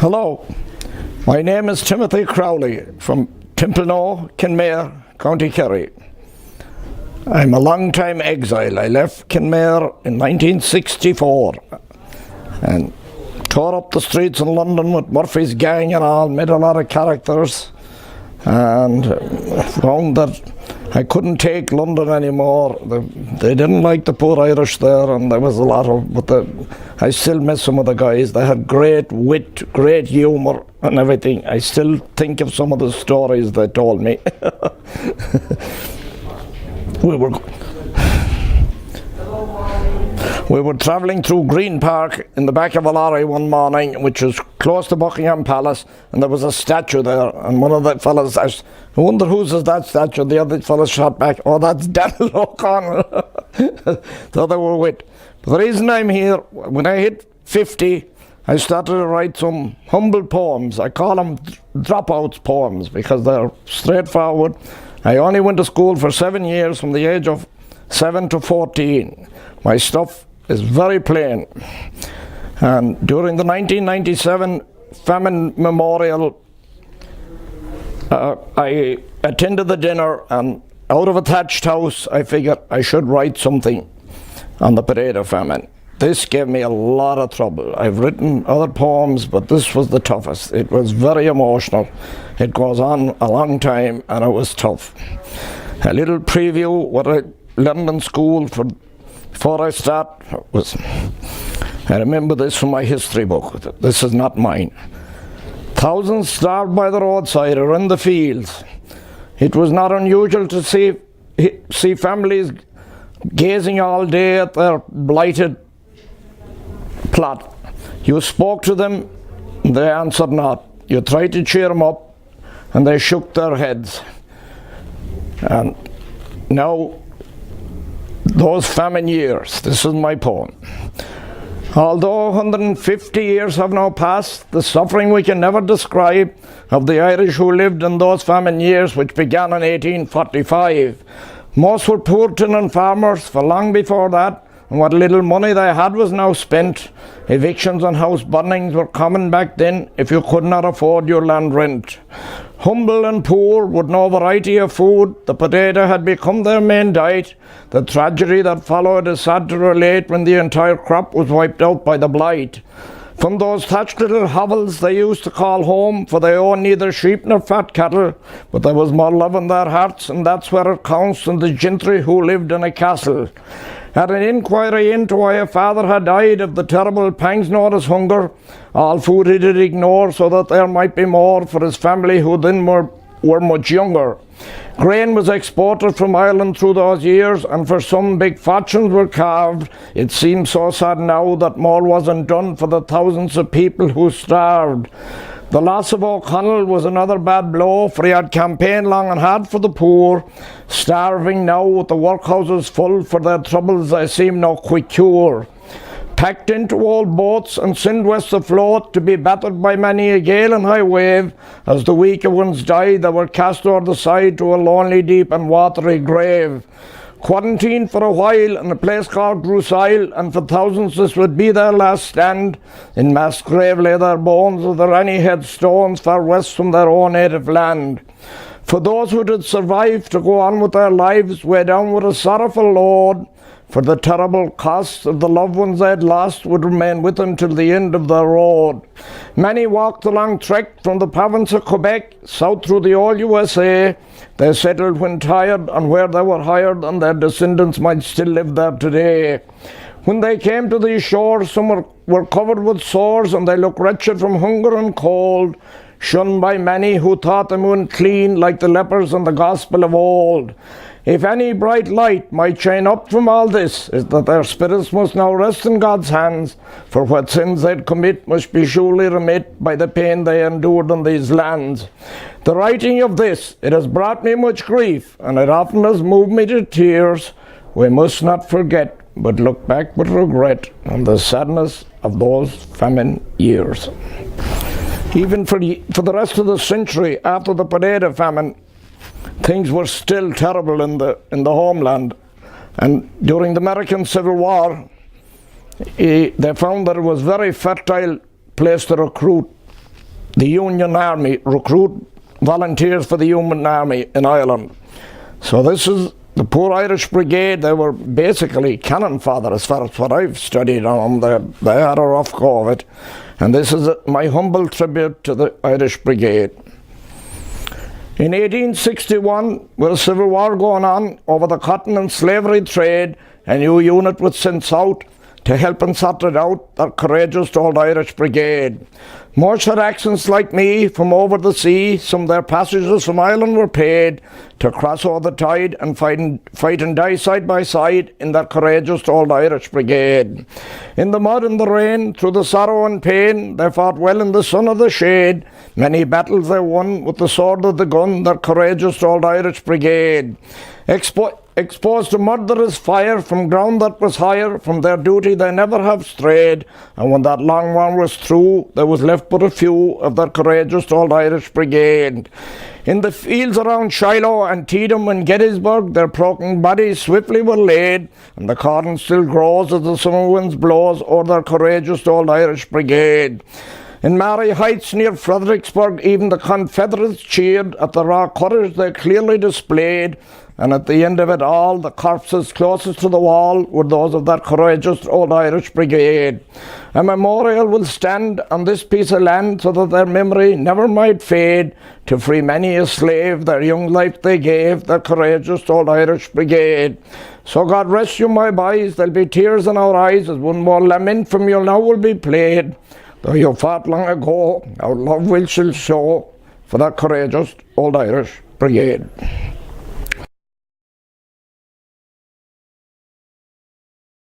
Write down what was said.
Hello, my name is Timothy Crowley from Timplenoe, Kenmare, County Kerry. I'm a long-time exile. I left Kenmare in 1964 and tore up the streets in London with Murphy's gang and all, met a lot of characters, and found that I couldn't take London anymore. They didn't like the poor Irish there, and there was a lot of, but I still miss some of the guys. They had great wit, great humour and everything. I still think of some of the stories they told me. We were travelling through Green Park in the back of a lorry one morning, which was close to Buckingham Palace, and there was a statue there, and one of the fellas asked, "I wonder whose is that statue?" The other fellow shot back, "Oh, that's Daniel O'Connell." So they were wit. But the reason I'm here, when I hit 50, I started to write some humble poems. I call them dropouts poems because they're straightforward. I only went to school for 7 years, from the age of 7 to 14. My stuff is very plain. And during the 1997 Famine Memorial, I attended the dinner, and out of a thatched house, I figured I should write something on the potato famine. This gave me a lot of trouble. I've written other poems, but this was the toughest. It was very emotional. It goes on a long time, and it was tough. A little preview what I learned in school before I start was, I remember this from my history book. This is not mine. Thousands starved by the roadside or in the fields. It was not unusual to see families gazing all day at their blighted plot. You spoke to them, they answered not. You tried to cheer them up, and they shook their heads. And now, those famine years, this is my poem. Although 150 years have now passed, the suffering we can never describe of the Irish who lived in those famine years, which began in 1845. Most were poor tenant farmers for long before that, and what little money they had was now spent. Evictions and house burnings were common back then if you could not afford your land rent. Humble and poor, with no variety of food, the potato had become their main diet. The tragedy that followed is sad to relate when the entire crop was wiped out by the blight. From those thatched little hovels they used to call home, for they owned neither sheep nor fat cattle, but there was more love in their hearts, and that's where it counts, than the gentry who lived in a castle. At an inquiry into why a father had died of the terrible pangs known as hunger, all food he did ignore, so that there might be more for his family who then were much younger. Grain was exported from Ireland through those years, and for some big fortunes were carved. It seems so sad now that more wasn't done for the thousands of people who starved. The loss of O'Connell was another bad blow, for he had campaigned long and hard for the poor. Starving now with the workhouses full, for their troubles there seemed no quick cure. Packed into old boats and sent west afloat, to be battered by many a gale and high wave. As the weaker ones died, they were cast o'er the side to a lonely, deep and watery grave. Quarantined for a while in a place called Grusail, and for thousands this would be their last stand. In mass grave lay their bones, of their any headstones far west from their own native land. For those who did survive to go on with their lives, weighed down with a sorrowful load, for the terrible cost of the loved ones they had lost would remain with them till the end of their road. Many walked the long trek from the province of Quebec, south through the old USA. They settled when tired, and where they were hired, and their descendants might still live there today. When they came to these shores, some were covered with sores, and they looked wretched from hunger and cold, shunned by many who thought them unclean, like the lepers in the gospel of old. If any bright light might shine up from all this, is that their spirits must now rest in God's hands, for what sins they'd commit must be surely remit by the pain they endured in these lands. The writing of this, it has brought me much grief, and it often has moved me to tears. We must not forget, but look back with regret on the sadness of those famine years. Even for the rest of the century after the potato famine, things were still terrible in the homeland. And during the American Civil War, they found that it was a very fertile place to recruit the Union Army, recruit volunteers for the Union Army in Ireland. So this is the poor Irish Brigade. They were basically cannon fodder as far as what I've studied on them. They had a rough go of it. And this is my humble tribute to the Irish Brigade. In 1861, with a civil war going on over the cotton and slavery trade, a new unit was sent south to help and sort it out, the courageous old Irish Brigade. Most had accents like me from over the sea. Some of their passengers from Ireland were paid to cross over the tide and fight and die side by side in that courageous old Irish Brigade. In the mud and the rain, through the sorrow and pain, they fought well in the sun or the shade. Many battles they won with the sword or the gun, that courageous old Irish Brigade. Exposed to murderous fire from ground that was higher, from their duty they never have strayed. And when that long one was through, there was left but a few of that courageous old Irish Brigade. In the fields around Shiloh and Teedham and Gettysburg, their broken bodies swiftly were laid, and the corn still grows as the summer winds blows o'er their courageous old Irish Brigade. In Mary Heights near Fredericksburg, even the Confederates cheered at the raw courage they clearly displayed. And at the end of it all, the corpses closest to the wall were those of that courageous old Irish Brigade. A memorial will stand on this piece of land so that their memory never might fade. To free many a slave, their young life they gave, that courageous old Irish Brigade. So God rest you, my boys, there'll be tears in our eyes as one more lament from you now will be played. Though you fought long ago, our love will still show for that courageous old Irish Brigade.